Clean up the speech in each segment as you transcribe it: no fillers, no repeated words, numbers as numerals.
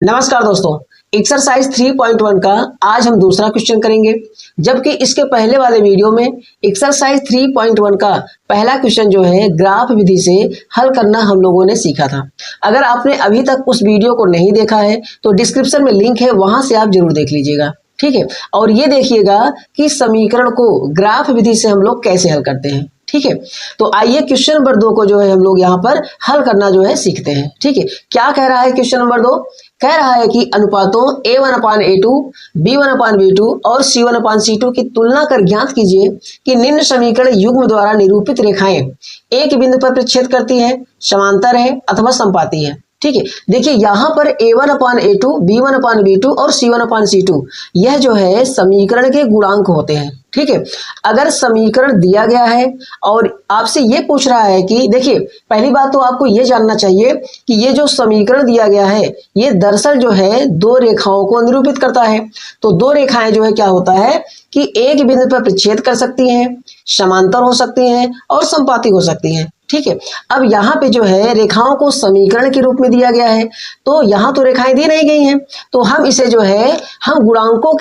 नमस्कार दोस्तों, एक्सरसाइज 3.1 का आज हम दूसरा क्वेश्चन करेंगे। जबकि इसके पहले वाले वीडियो में एक्सरसाइज 3.1 का पहला क्वेश्चन जो है ग्राफ विधि से हल करना हम लोगों ने सीखा था। अगर आपने अभी तक उस वीडियो को नहीं देखा है तो डिस्क्रिप्शन में लिंक है, वहां से आप जरूर देख लीजिएगा, ठीक है। और ये देखिएगा कि समीकरण को ग्राफ विधि से हम लोग कैसे हल करते हैं, ठीक है। तो आइए क्वेश्चन नंबर 2 को जो है हम लोग यहाँ पर हल करना जो है सीखते हैं, ठीक है। क्या कह रहा है क्वेश्चन नंबर 2? कह रहा है कि अनुपातों a1/a2, b1/b2 और c1/c2 की तुलना कर ज्ञात कीजिए कि निम्न समीकरण युग्म द्वारा निरूपित रेखाएं एक बिंदु पर प्रतिच्छेद करती हैं, समांतर है अथवा समपाती है, ठीक है। देखिए यहाँ पर a1/a2, b1/b2 और c1/c2 यह जो है समीकरण के गुणांक होते हैं, ठीक है। अगर समीकरण दिया गया है और आपसे ये पूछ रहा है कि देखिए, पहली बात तो आपको ये जानना चाहिए कि ये जो समीकरण दिया गया है ये दरअसल जो है दो रेखाओं को निरूपित करता है। तो दो रेखाएं जो है क्या होता है कि एक बिंदु पर प्रतिच्छेद कर सकती हैं, समांतर हो सकती हैं और समपाती हो सकती हैं, ठीक है। अब यहाँ पे जो है रेखाओं को समीकरण के रूप में दिया गया है, तो यहाँ तो रेखाएं दी नहीं गई हैं, तो हम इसे जो है हम गुणांकों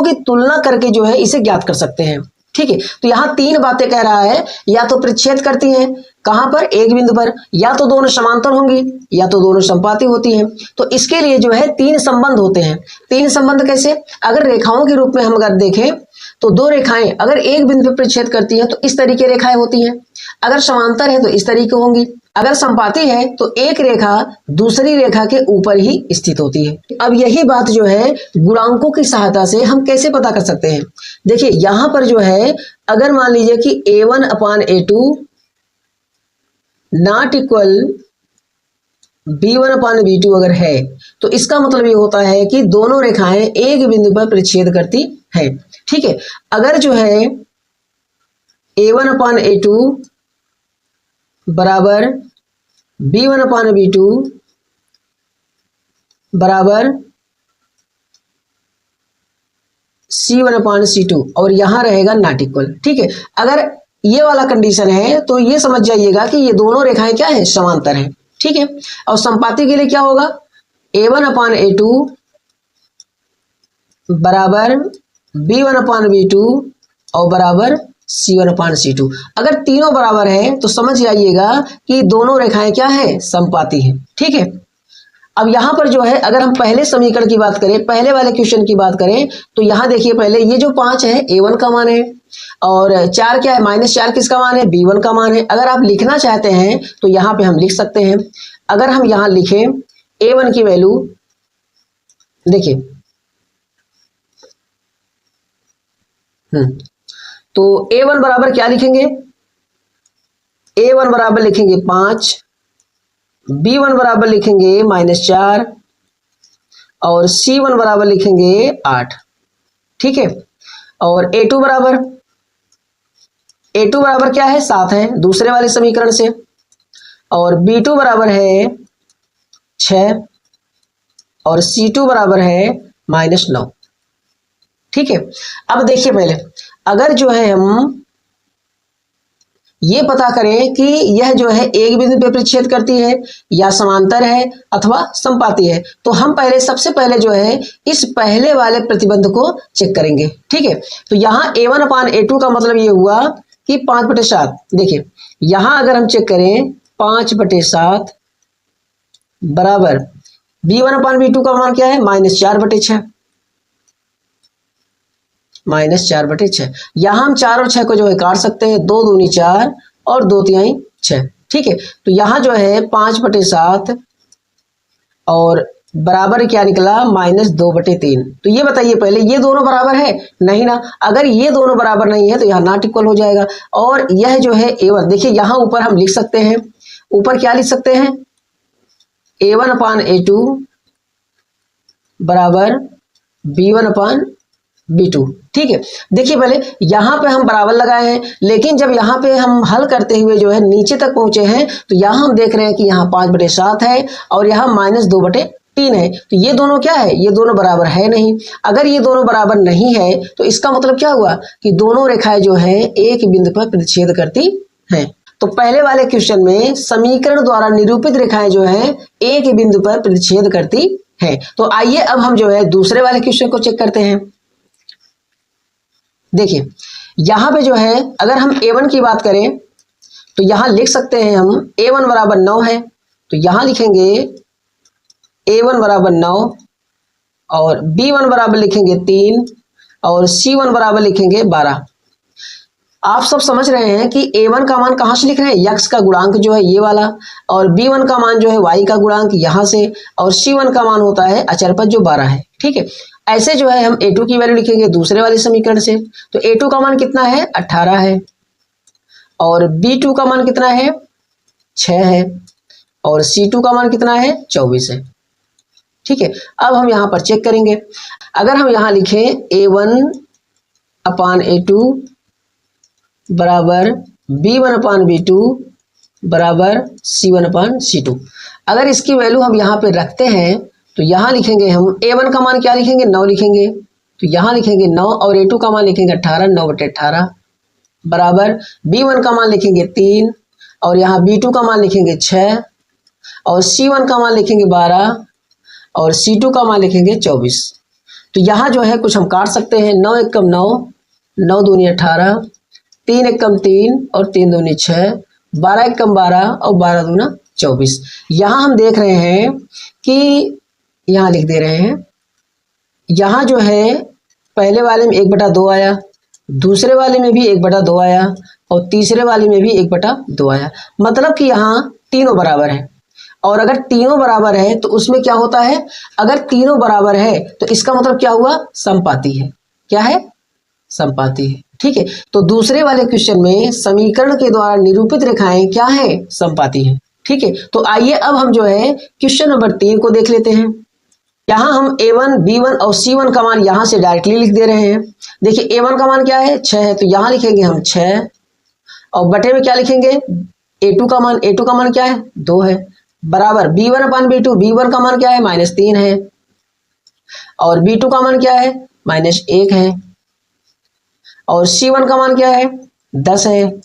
की तुलना करके जो है इसे ज्ञात कर सकते हैं, ठीक है। तो यहाँ तीन बातें कह रहा है, या तो प्रतिच्छेद करती हैं, कहां पर? एक बिंदु पर, या तो दोनों समांतर होंगी या तो दोनों समपाती होती हैं। तो इसके लिए जो है तीन संबंध होते हैं। तीन संबंध कैसे? अगर रेखाओं के रूप में हम अगर देखें तो दो रेखाएं अगर एक बिंदु पर प्रतिच्छेद करती हैं तो इस तरीके रेखाएं होती हैं, अगर समांतर है तो इस तरीके होंगी, अगर समपाती है तो एक रेखा दूसरी रेखा के ऊपर ही स्थित होती है। अब यही बात जो है गुणांकों की सहायता से हम कैसे पता कर सकते हैं? देखिए यहां पर जो है अगर मान लीजिए कि a1/a2 नॉट इक्वल b1/b2 अगर है तो इसका मतलब ये होता है कि दोनों रेखाएं एक बिंदु पर प्रतिच्छेद करती है, ठीक है। अगर जो है a1/a2 बराबर b1/b2 बराबर c1/c2 और यहां रहेगा नॉट इक्वल, ठीक है। अगर ये वाला कंडीशन है तो ये समझ जाइएगा कि ये दोनों रेखाएं क्या है? समांतर हैं, ठीक है। और समपाती के लिए क्या होगा? a1/a2 बराबर b1/b2 और बराबर c1/c2। अगर तीनों बराबर है तो समझ जाइएगा कि दोनों रेखाएं क्या है? समपाती हैं, ठीक है। अब यहां पर जो है अगर हम पहले समीकरण की बात करें, पहले वाले क्वेश्चन की बात करें तो यहां देखिए पहले ये जो 5 है a1 का मान है और 4 क्या है? -4 किसका मान है? b1 का मान है। अगर आप लिखना चाहते हैं तो यहां पे हम लिख सकते हैं। अगर हम यहां लिखें a1 की वैल्यू, देखिए तो a1 बराबर क्या लिखेंगे? a1 बराबर लिखेंगे 5, b1 बराबर लिखेंगे -4 और c1 बराबर लिखेंगे 8, ठीक है। और a2 बराबर क्या है? 7 है दूसरे वाले समीकरण से, और b2 बराबर है 6 और c2 बराबर है -9, ठीक है। अब देखिए पहले अगर जो है हम ये पता करें कि यह जो है एक बिंदु पे प्रतिच्छेद करती है या समांतर है अथवा समपाती है, तो हम सबसे पहले जो है इस पहले वाले प्रतिबंध को चेक करेंगे, ठीक है। तो यहाँ a1/a2 का मतलब ये हुआ कि 5/7। देखिए यहां अगर हम चेक करें 5/7 बराबर b1/b2 का मान क्या है? -4/6, -4/6। यहां हम 4 और 6 को जो है काट सकते हैं, 2 दूनी 4 और 2 तिहाई 6, ठीक है। तो यहां जो है 5/7 और बराबर क्या निकला? -2/3। तो ये बताइए पहले ये दोनों बराबर है? नहीं ना। अगर ये दोनों बराबर नहीं है तो यहाँ नॉट इक्वल हो जाएगा। और यह जो है a1, देखिए यहां ऊपर हम लिख सकते हैं, ऊपर क्या लिख सकते हैं? a1/a2 बराबर b1/b2, ठीक है। देखिए पहले यहाँ पे हम बराबर लगाए हैं, लेकिन जब यहाँ पे हम हल करते हुए जो है नीचे तक पहुंचे हैं तो यहाँ हम देख रहे हैं कि यहाँ 5/7 है और यहाँ -2/3 है। तो ये दोनों क्या है? ये दोनों बराबर है नहीं। अगर ये दोनों बराबर नहीं है तो इसका मतलब क्या हुआ कि दोनों रेखाएं जो है एक बिंदु पर प्रतिच्छेद करती हैं। तो पहले वाले क्वेश्चन में समीकरण द्वारा निरूपित रेखाएं जो है एक ही बिंदु पर प्रतिच्छेद करती है। तो आइए अब हम जो है दूसरे वाले क्वेश्चन को चेक करते हैं। देखिए यहां पे जो है अगर हम a1 की बात करें तो यहां लिख सकते हैं हम a1 बराबर 9 है, तो यहां लिखेंगे a1 बराबर 9 और b1 बराबर लिखेंगे 3 और c1 बराबर लिखेंगे 12। आप सब समझ रहे हैं कि a1 का मान कहां से लिख रहे हैं, यक्स का गुणांक जो है ये वाला, और b1 का मान जो है y का गुणांक यहां से, और c1 का मान होता है अचरपद जो 12 है। ठीक है, ऐसे जो है हम a2 की वैल्यू लिखेंगे दूसरे वाले समीकरण से। तो a2 का मान कितना है, 18 है, और b2 का मान कितना है, 6 है, और c2 का मान कितना है, 24 है। ठीक है, अब हम यहां पर चेक करेंगे। अगर हम यहां लिखें a1 अपान a2 बराबर b1 अपान b2 बराबर c1 अपान c2, अगर इसकी वैल्यू हम यहाँ पे रखते हैं तो यहाँ लिखेंगे हम a1 का मान क्या लिखेंगे, 9 लिखेंगे, तो यहाँ लिखेंगे 9, और a2 का मान लिखेंगे 18, 9/18 बराबर b1 का मान लिखेंगे 3, और यहाँ b2 का मान लिखेंगे 6, और c1 का मान लिखेंगे 12, और c2 का मान लिखेंगे 24। तो यहाँ जो है कुछ हम काट सकते हैं, 9 एकम 9, 9 दूनी 18, 3 एकम 3 और 3 दूनी 6, 12 एकम 12 और 12 दूना 24। यहाँ हम देख रहे हैं कि यहाँ लिख दे रहे हैं, यहाँ जो है पहले वाले में 1/2 आया, दूसरे वाले में भी 1/2 आया, और तीसरे वाले में भी 1/2 आया। मतलब कि यहाँ तीनों बराबर है, और अगर तीनों बराबर है तो उसमें क्या होता है, अगर तीनों बराबर है तो इसका मतलब क्या हुआ, समपाती है। क्या है, समपाती है। ठीक है, तो दूसरे वाले क्वेश्चन में समीकरण के द्वारा निरूपित रेखाएं क्या है, समपाती है। ठीक है, तो आइए अब हम जो है क्वेश्चन नंबर 3 को देख लेते हैं। यहाँ हम a1, b1 और c1 का मान यहाँ से डायरेक्टली लिख दे रहे हैं। देखिए a1 का मान क्या है, 6 है, तो यहाँ लिखेंगे हम 6, और बटे में क्या लिखेंगे, a2 का मान क्या है, 2 है, बराबर b1 अपान b2, b1 का मान क्या है, -3 है, और b2 का मान क्या है, -1 है, और c1 का मान क्या है, 10 है,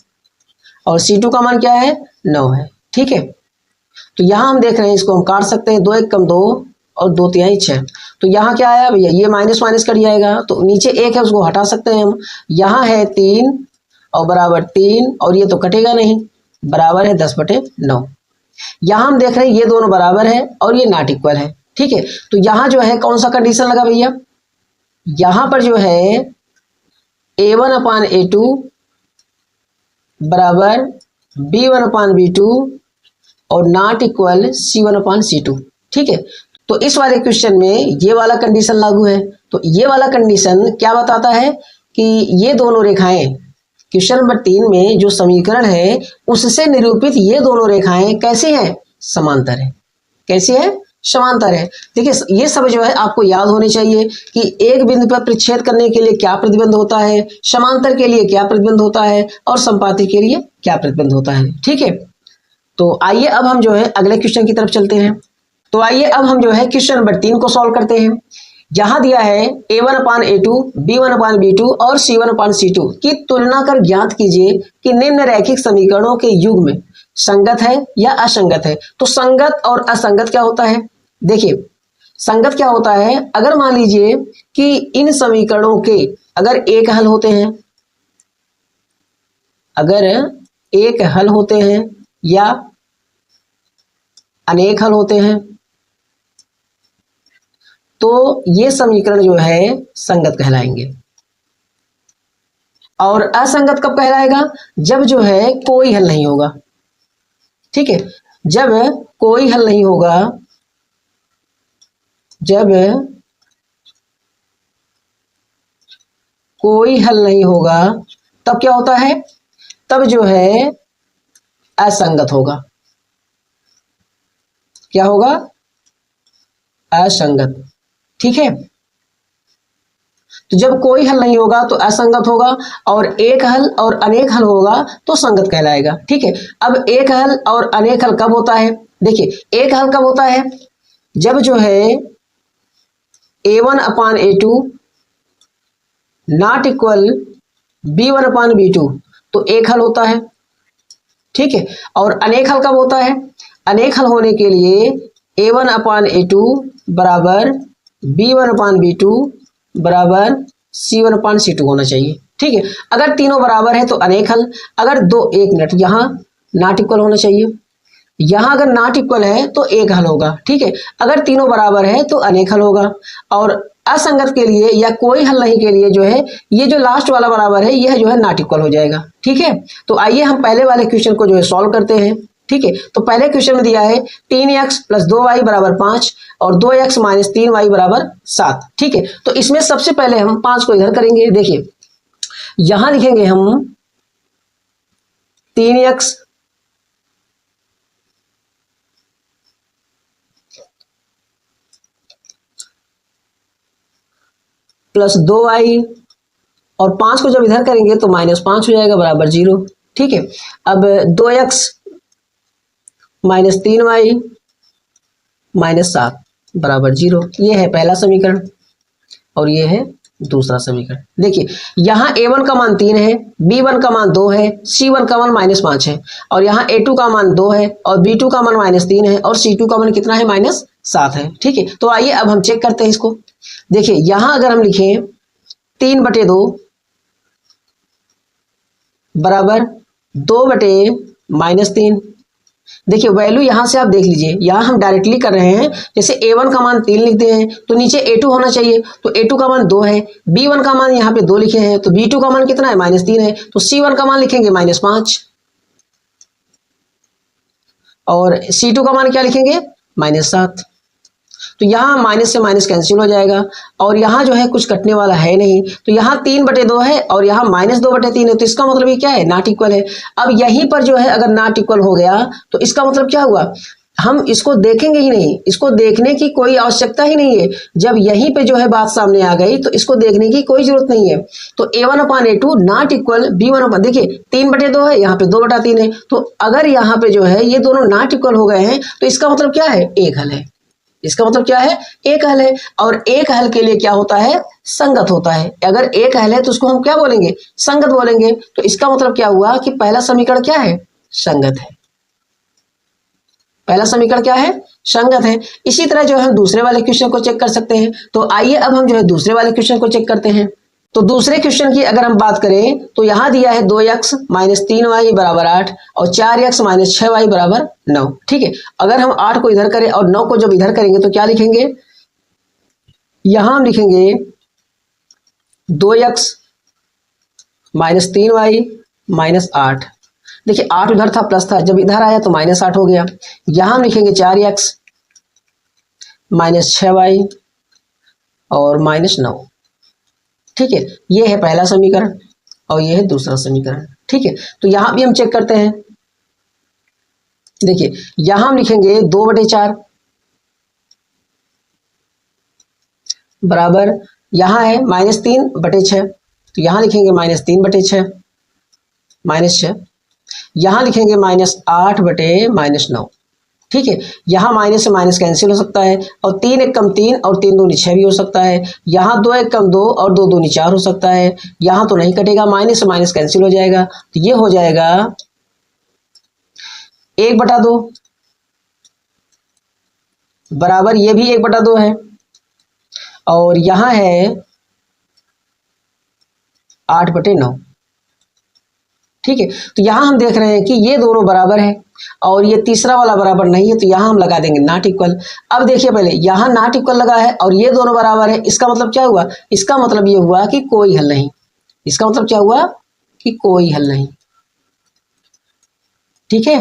और c2 का मान क्या है, 9 है। ठीक है, तो यहाँ हम देख रहे हैं, इसको हम काट सकते हैं, 2 एकम 2 और 2 तिहाई 6। तो यहाँ क्या आया भैया, ये माइनस माइनस कट जाएगा, तो नीचे 1 है उसको हटा सकते हैं हम। यहाँ है 3 और बराबर 3, और ये तो कटेगा नहीं, बराबर है 10/9। यहाँ हम देख रहे हैं ये दोनों बराबर है और ये नॉट इक्वल है। ठीक है, तो यहाँ जो है कौन सा कंडीशन लगा भैया, यहाँ पर जो है a1 अपान a2 बराबर b1 अपान b2 और not equal c1 upon c2। ठीक है, तो इस वाले क्वेश्चन में ये वाला कंडीशन लागू है। तो ये वाला कंडीशन क्या बताता है कि ये दोनों रेखाएं, क्वेश्चन नंबर 3 में जो समीकरण है उससे निरूपित ये दोनों रेखाएं कैसी हैं, समांतर है। कैसी है, समांतर है। देखिए ये सब जो है आपको याद होने चाहिए कि एक बिंदु पर प्रतिच्छेद करने के लिए क्या प्रतिबंध होता है, समांतर के लिए क्या प्रतिबंध होता है, और संपाती के लिए क्या प्रतिबंध होता है। ठीक है, तो आइए अब हम जो है अगले क्वेश्चन की तरफ चलते हैं। तो आइए अब हम जो है क्वेश्चन नंबर 3 को सॉल्व करते हैं। यहां दिया है a1 अपान a2, b1 अपान b2 और c1 अपान c2 की तुलना कर ज्ञात कीजिए कि निम्न रैखिक समीकरणों के युग्म संगत है या असंगत है। तो संगत और असंगत क्या होता है, देखिए संगत क्या होता है, अगर मान लीजिए कि इन समीकरणों के अगर एक हल होते हैं, अगर एक हल होते हैं या अनेक हल होते हैं, तो ये समीकरण जो है संगत कहलाएंगे। और असंगत कब कहलाएगा, जब जो है कोई हल नहीं होगा। ठीक है, जब कोई हल नहीं होगा, जब कोई हल नहीं होगा तब क्या होता है, तब जो है असंगत होगा। क्या होगा, असंगत। ठीक है, तो जब कोई हल नहीं होगा तो असंगत होगा, और एक हल और अनेक हल होगा तो संगत कहलाएगा। ठीक है, अब एक हल और अनेक हल कब होता है, देखिए एक हल कब होता है, जब जो है a1 upon a2 not equal b1 upon b2, तो एक हल होता है। ठीक है। और अनेक हल कब होता है? अनेक हल होने के लिए a1/a2 बराबर b1/b2 बराबर c1/c2 होना चाहिए। ठीक है। अगर तीनों बराबर है तो अनेक हल, अगर दो, एक मिनट, यहाँ नॉट इक्वल होना चाहिए, यहाँ अगर नॉट इक्वल है तो एक हल होगा। ठीक है। अगर तीनों बराबर है तो अनेक हल होगा। और असंगत के लिए या कोई हल नहीं के लिए जो है ये जो लास्ट वाला बराबर है यह जो है नॉट इक्वल हो जाएगा। ठीक है। तो आइए हम पहले वाले क्वेश्चन को जो है सॉल्व करते हैं। ठीक है। तो पहले क्वेश्चन में दिया है 3x + 2y बराबर 5 और 2x - 3y बराबर 7। ठीक है। तो इसमें सबसे पहले हम 5 को इधर करेंगे। देखिए यहां लिखेंगे हम 3x + 2y और 5 को जब इधर करेंगे तो -5 हो जाएगा बराबर 0। ठीक है। अब 2x - 3y - 7 बराबर 0, ये है पहला समीकरण और ये है दूसरा समीकरण। देखिए यहाँ a1 का मान 3 है, b1 का मान 2 है, c1 का मान -5 है और यहाँ a2 का मान 2 है और b2 का मान -3 है और c2 का मान कितना है? -7 है। ठीक है। तो आइए अब हम चेक करते हैं इसको। देखिए यहां अगर हम लिखें 3/2 बराबर 2/-3, देखिए वैल्यू यहां से आप देख लीजिए, यहां हम डायरेक्टली कर रहे हैं। जैसे a1 का मान 3 लिखते हैं तो नीचे a2 होना चाहिए, तो a2 का मान 2 है, b1 का मान यहाँ पे 2 लिखे हैं तो b2 का मान कितना है? -3 है, तो c1 का मान लिखेंगे -5 और c2 का मान क्या लिखेंगे? -7। तो यहाँ माइनस से माइनस कैंसिल हो जाएगा और यहाँ जो है कुछ कटने वाला है नहीं, तो यहाँ 3/2 है और यहाँ -2/3 है, तो इसका मतलब ये क्या है? नॉट इक्वल है। अब यहीं पर जो है अगर नॉट इक्वल हो गया तो इसका मतलब क्या हुआ? हम इसको देखेंगे ही नहीं, इसको देखने की कोई आवश्यकता ही नहीं है। जब यहीं पे जो है बात सामने आ गई तो इसको देखने की कोई जरूरत नहीं है। तो a1/a2 नॉट इक्वल b1, देखिए 3/2 है, यहाँ पे 2/3 है, तो अगर यहाँ पे जो है ये दोनों नॉट इक्वल हो गए हैं तो इसका मतलब क्या है? एक हल है। इसका मतलब क्या है? एक हल है। और एक हल के लिए क्या होता है? संगत होता है। अगर एक हल है तो उसको हम क्या बोलेंगे? संगत बोलेंगे। तो इसका मतलब क्या हुआ कि पहला समीकरण क्या है? संगत है। पहला समीकरण क्या है? संगत है। इसी तरह जो है दूसरे वाले क्वेश्चन को चेक कर सकते हैं। तो आइए अब हम जो है दूसरे वाले क्वेश्चन को चेक करते हैं। तो दूसरे क्वेश्चन की अगर हम बात करें तो यहां दिया है 2x - 3y बराबर 8 और 4x - 6y बराबर 9। ठीक है। अगर हम 8 को इधर करें और 9 को जब इधर करेंगे तो क्या लिखेंगे? यहां हम लिखेंगे 2x - 3y - 8। देखिए 8 उधर था, प्लस था, जब इधर आया तो -8 हो गया। यहां हम लिखेंगे 4x - 6y और -9। ठीक है। ये है पहला समीकरण और ये है दूसरा समीकरण। ठीक है। तो यहां भी हम चेक करते हैं। देखिए यहां हम लिखेंगे 2/4 बराबर, यहां है -3/6, तो यहां लिखेंगे -3/6 -6, यहां लिखेंगे -8/-9। ठीक है। यहाँ माइनस से माइनस कैंसिल हो सकता है और 3 एक कम 3 और 3 दूनी 6 भी हो सकता है। यहाँ 2 एक कम 2 और 2 दूनी 4 हो सकता है। यहाँ तो नहीं कटेगा, माइनस से माइनस कैंसिल हो जाएगा, तो ये हो जाएगा 1/2 बराबर, ये भी 1/2 है और यहाँ है 8/9। ठीक है। तो यहाँ हम देख रहे हैं कि ये दोनों बराबर है और ये तीसरा वाला बराबर नहीं है, तो यहाँ हम लगा देंगे नॉट इक्वल। अब देखिए पहले यहाँ नॉट इक्वल लगा है और ये दोनों बराबर है, इसका मतलब क्या हुआ? इसका मतलब ये हुआ कि कोई हल नहीं। इसका मतलब क्या हुआ? कि कोई हल नहीं। ठीक है।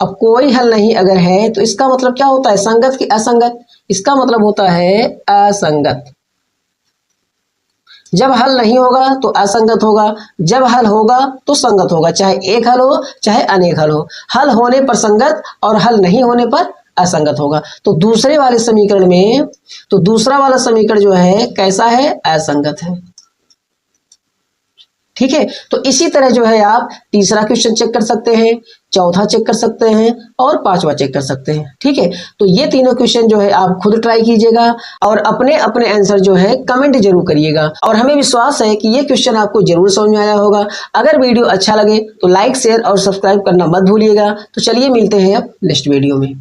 अब कोई हल नहीं अगर है तो इसका मतलब क्या होता है? संगत कि असंगत? इसका मतलब होता है असंगत। जब हल नहीं होगा तो असंगत होगा, जब हल होगा तो संगत होगा, चाहे एक हल हो चाहे अनेक हल हो। हल होने पर संगत और हल नहीं होने पर असंगत होगा। तो दूसरे वाले समीकरण में, दूसरा वाला समीकरण जो है कैसा है? असंगत है। ठीक है, तो इसी तरह जो है आप तीसरा क्वेश्चन चेक कर सकते हैं, चौथा चेक कर सकते हैं और पांचवा चेक कर सकते हैं। ठीक है, तो ये तीनों क्वेश्चन जो है आप खुद ट्राई कीजिएगा और अपने अपने आंसर जो है कमेंट जरूर करिएगा और हमें विश्वास है कि ये क्वेश्चन आपको जरूर समझ में आया होगा। अगर वीडियो अच्छा लगे तो लाइक, शेयर और सब्सक्राइब करना मत भूलिएगा। तो चलिए मिलते हैं अब नेक्स्ट वीडियो में।